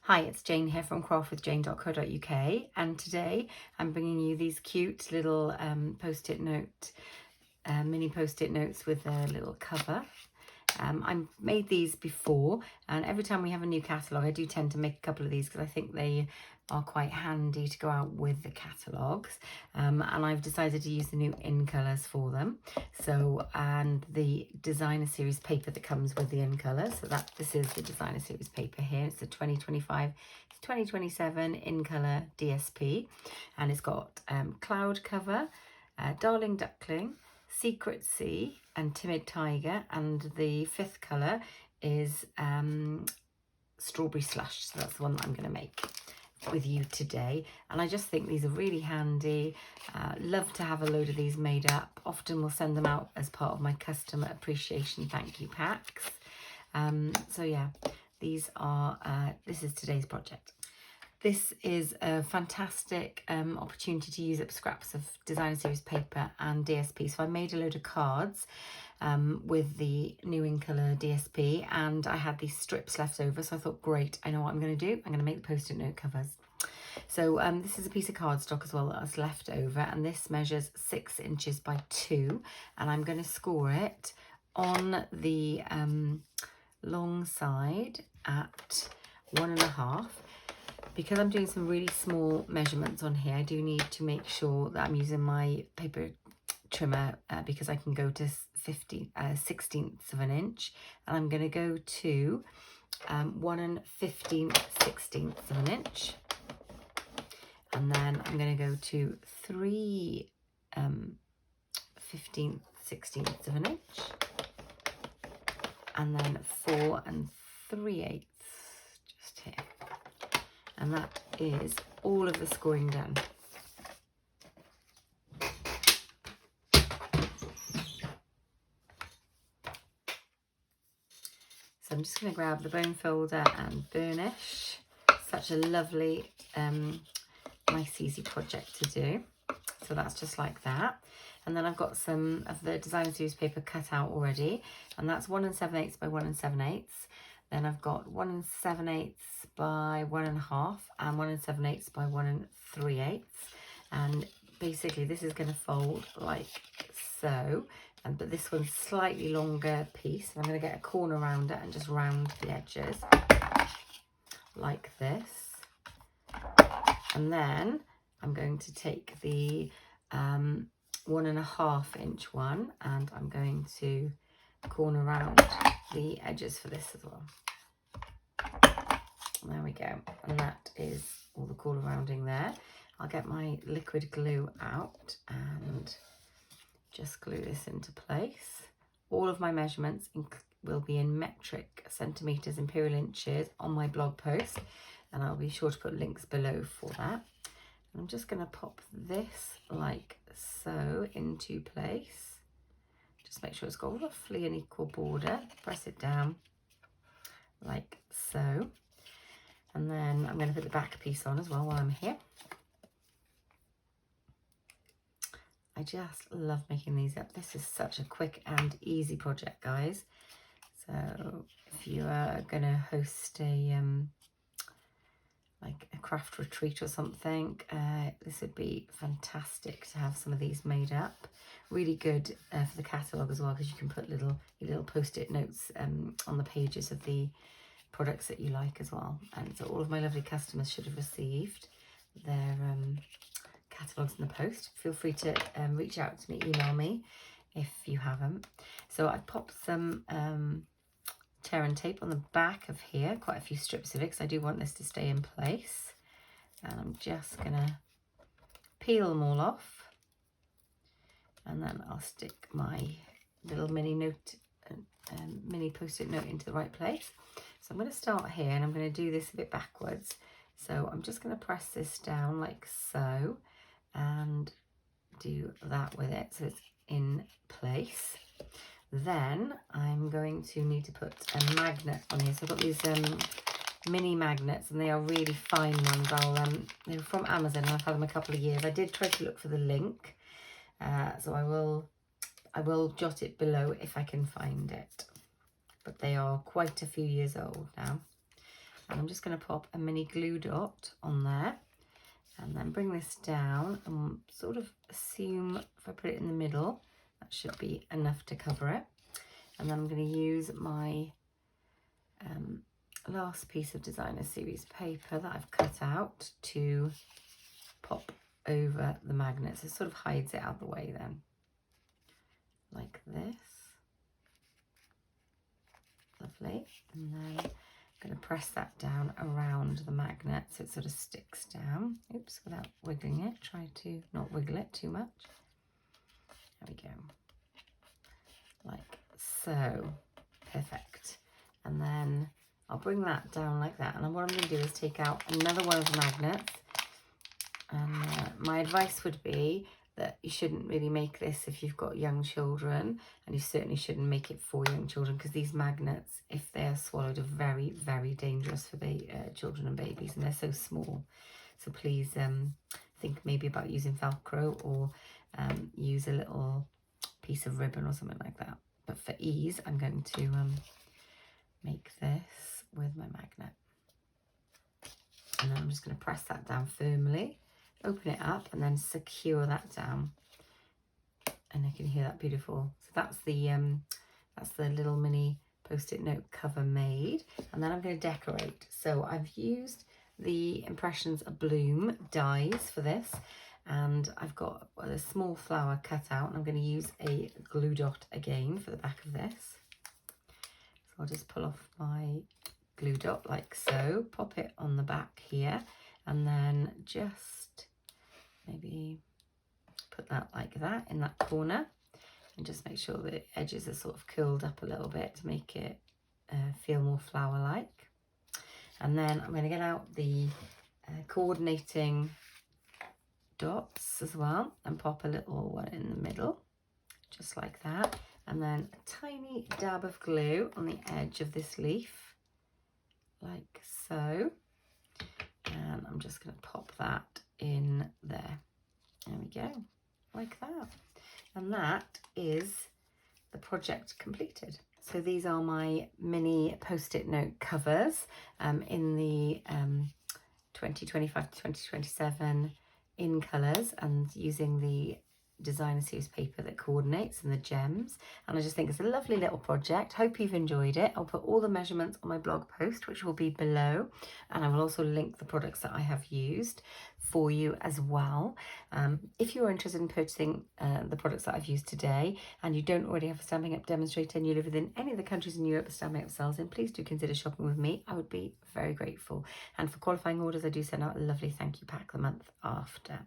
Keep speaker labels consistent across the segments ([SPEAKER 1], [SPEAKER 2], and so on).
[SPEAKER 1] Hi, it's Jane here from craftwithjane.co.uk, and today I'm bringing you these cute little mini post-it notes with a little cover. I've made these before, and every time we have a new catalogue I do tend to make a couple of these because I think they are quite handy to go out with the catalogues, and I've decided to use the new in colours for them. So, and the designer series paper that comes with the in colours, so this is the designer series paper here. It's the 2025 to 2027 in colour DSP, and it's got cloud cover, darling duckling, secret sea and timid tiger, and the fifth colour is strawberry slush. So that's the one that I'm going to make with you today, and I just think these are really handy. Love to have a load of these made up. Often we'll send them out as part of my customer appreciation thank you packs. So yeah, these are this is today's project. This is a fantastic opportunity to use up scraps of designer series paper and DSP. So I made a load of cards with the new in colour DSP, and I had these strips left over, so I thought, great, I know what I'm going to do. I'm going to make the post-it note covers. So this is a piece of cardstock as well that was left over, and this measures 6 inches by 2, and I'm going to score it on the long side at 1.5. Because I'm doing some really small measurements on here, I do need to make sure that I'm using my paper trimmer because I can go to 16ths of an inch, and I'm going to go to 1 15/16 of an inch, and then I'm going to go to 3 15/16 of an inch, and then 4 3/8 just here. And that is all of the scoring done. So I'm just going to grab the bone folder and burnish. Such a lovely, nice easy project to do. So that's just like that. And then I've got some of the designer series paper cut out already, and that's 1 7/8 by 1 7/8. Then I've got 1 7/8 by 1.5 and 1 7/8 by 1 3/8. And basically this is going to fold like so, but this one's slightly longer piece. And I'm going to get a corner around it and just round the edges like this. And then I'm going to take the 1.5 inch one, and I'm going to corner round the edges for this as well. There we go, and that is all the corner rounding there. I'll get my liquid glue out and just glue this into place. All of my measurements will be in metric centimetres, imperial inches on my blog post, and I'll be sure to put links below for that. I'm just going to pop this like so into place. Just make sure it's got roughly an equal border. Press it down like so. And then I'm going to put the back piece on as well while I'm here. I just love making these up. This is such a quick and easy project, guys. So if you are going to host a like a craft retreat or something, this would be fantastic to have some of these made up. Really good for the catalogue as well, because you can put your little post-it notes on the pages of the products that you like as well. And so all of my lovely customers should have received their catalogues in the post. Feel free to reach out to me, email me if you haven't. So I've popped some tear and tape on the back of here, quite a few strips of it, because I do want this to stay in place. And I'm just gonna peel them all off, and then I'll stick my little mini post-it note into the right place. So I'm going to start here, and I'm going to do this a bit backwards. So I'm just going to press this down like so and do that with it so it's in place. Then I'm going to need to put a magnet on here. So I've got these mini magnets, and they are really fine ones. They're from Amazon, and I've had them a couple of years. I did try to look for the link, so I will jot it below if I can find it. But they are quite a few years old now. And I'm just going to pop a mini glue dot on there and then bring this down and sort of assume if I put it in the middle, that should be enough to cover it. And then I'm going to use my last piece of designer series paper that I've cut out to pop over the magnet. So it sort of hides it out the way then, like this. Lovely. And then I'm going to press that down around the magnet so it sort of sticks down. Oops, without wiggling it. Try to not wiggle it too much. There we go. Like so. Perfect. And then I'll bring that down like that. And what I'm going to do is take out another one of the magnets. And my advice would be that you shouldn't really make this if you've got young children, and you certainly shouldn't make it for young children, because these magnets, if they are swallowed, are very, very dangerous for the children and babies, and they're so small. So please think maybe about using Velcro, or use a little piece of ribbon or something like that. But for ease, I'm going to make this with my magnet. And then I'm just going to press that down firmly, open it up, and then secure that down. And you can hear that beautiful. So that's the little mini post-it note cover made. And then I'm going to decorate. So I've used the Impressions Bloom dies for this, and I've got a small flower cut out, and I'm going to use a glue dot again for the back of this. So I'll just pull off my glue dot like so, pop it on the back here, and then just maybe put that like that in that corner, and just make sure the edges are sort of curled up a little bit to make it feel more flower-like. And then I'm going to get out the coordinating dots as well and pop a little one in the middle, just like that, and then a tiny dab of glue on the edge of this leaf, like so. And I'm just going to pop that in there. There we go, like that. And that is the project completed. So these are my mini post-it note covers in the 2025 to 2027 in colours, and using the designer series paper that coordinates and the gems. And I just think it's a lovely little project. Hope you've enjoyed it. I'll put all the measurements on my blog post, which will be below, and I will also link the products that I have used for you as well. If you're interested in purchasing the products that I've used today, and you don't already have a Stampin' Up demonstrator, and you live within any of the countries in Europe that Stampin' Up sells in, please do consider shopping with me. I would be very grateful. And for qualifying orders, I do send out a lovely thank you pack the month after.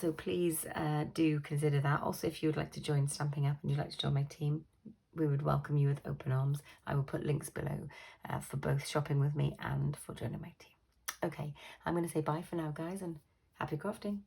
[SPEAKER 1] So please do consider that. Also, if you would like to join Stampin' Up and you'd like to join my team, we would welcome you with open arms. I will put links below for both shopping with me and for joining my team. Okay, I'm going to say bye for now, guys, and happy crafting.